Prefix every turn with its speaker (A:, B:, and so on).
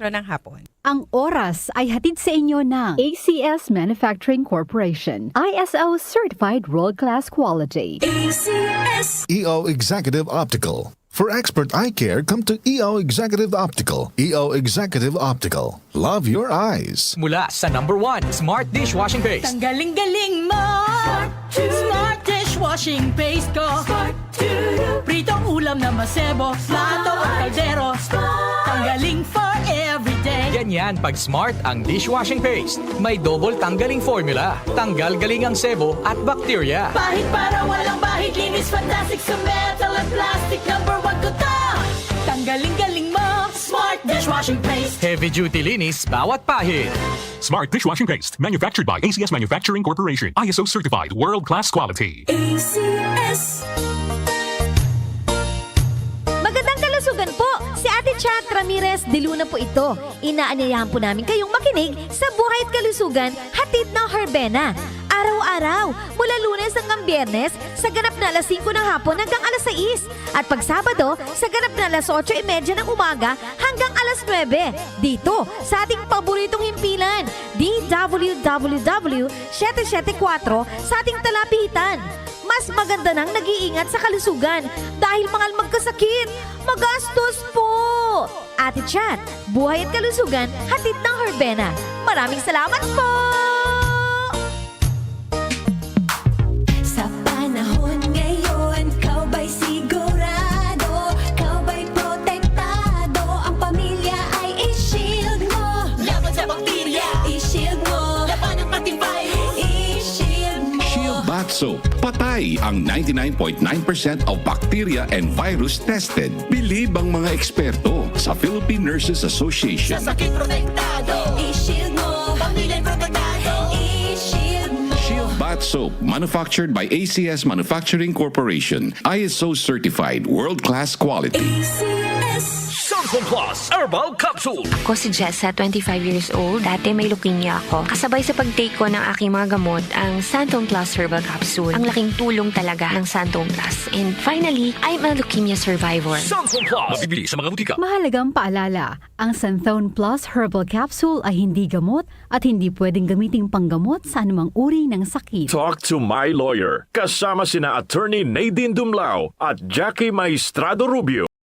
A: ng hapon.
B: Ang oras ay hatid sa inyo ng ACS Manufacturing Corporation. ISO Certified World-Class Quality.
C: EO Executive Optical. For expert eye care, come to EO Executive Optical. EO Executive Optical. Love your eyes.
D: Mula sa #1 Smart Dishwashing Paste.
E: Ang galing-galing mo! Smart dishwashing paste ko! Pritong ulam na masebo, plato o kaldero. Tanggaling for everyday.
D: Ganyan pag Smart ang dishwashing paste. May double tanggaling formula. Tanggal galing ang sebo at bakterya.
E: Bahid para walang bahid, linis fantastic sa metal at plastic. #1 ko to! Tanggaling-galing mo! Smart dishwashing paste.
D: Heavy duty linis bawat pahid.
F: Smart Dishwashing Paste, manufactured by ACS Manufacturing Corporation. ISO certified, world-class quality.
G: Magandang kalusugan po! Si Ate Chat Ramirez de Luna po ito. Inaanyayahan po namin kayong makinig sa Buhay at Kalusugan, hatid ng Herbena. Araw-araw, mula Lunes hanggang Biyernes, sa ganap na alas 5 ng hapon hanggang alas 6. At pag Sabado, sa ganap na alas 8:30 ng umaga hanggang alas 9. Dito, sa ating paboritong himpilan, DWWW 774 sa ating talapitan. Mas maganda nang nag-iingat sa kalusugan dahil mahal magkasakit. Magastos po! Ate Chat, Buhay at Kalusugan, hatid ng Herbena. Maraming salamat po!
H: Sa panahon ngayon, kau ba'y sigurado? Kau ba'y protektado? Ang pamilya ay i-shield mo.
E: Laban sa bakterya,
H: I-shield mo.
E: laban ng pating virus.
H: I-shield mo.
I: Shield Bath Soap. Patay ang 99.9% of bacteria and virus tested. Believe ang mga eksperto sa Philippine Nurses Association.
E: Sa sakit protektado,
H: I-shield mo.
E: pamilya protektado.
H: I-shield mo.
I: Shield Bath Soap, manufactured by ACS Manufacturing Corporation. ISO certified, world-class quality.
F: Samsung Plus Herbal Capsule.
J: Ako si Jessa, 25 years old. Dati may leukemia ako. Kasabay sa pag-take ko ng aking mga gamot, ang Santon Plus Herbal Capsule. Ang laking tulong talaga ng Santon Plus. And finally, I'm a leukemia survivor.
F: Samsung Plus. Mabibili sa mga butika.
B: Mahalagang paalala, ang Santhone Plus Herbal Capsule ay hindi gamot at hindi pwedeng gamiting panggamot sa anumang uri ng sakit.
K: Talk to my lawyer. Kasama sina Attorney Nadine Dumlao at Jackie Maestrado Rubio.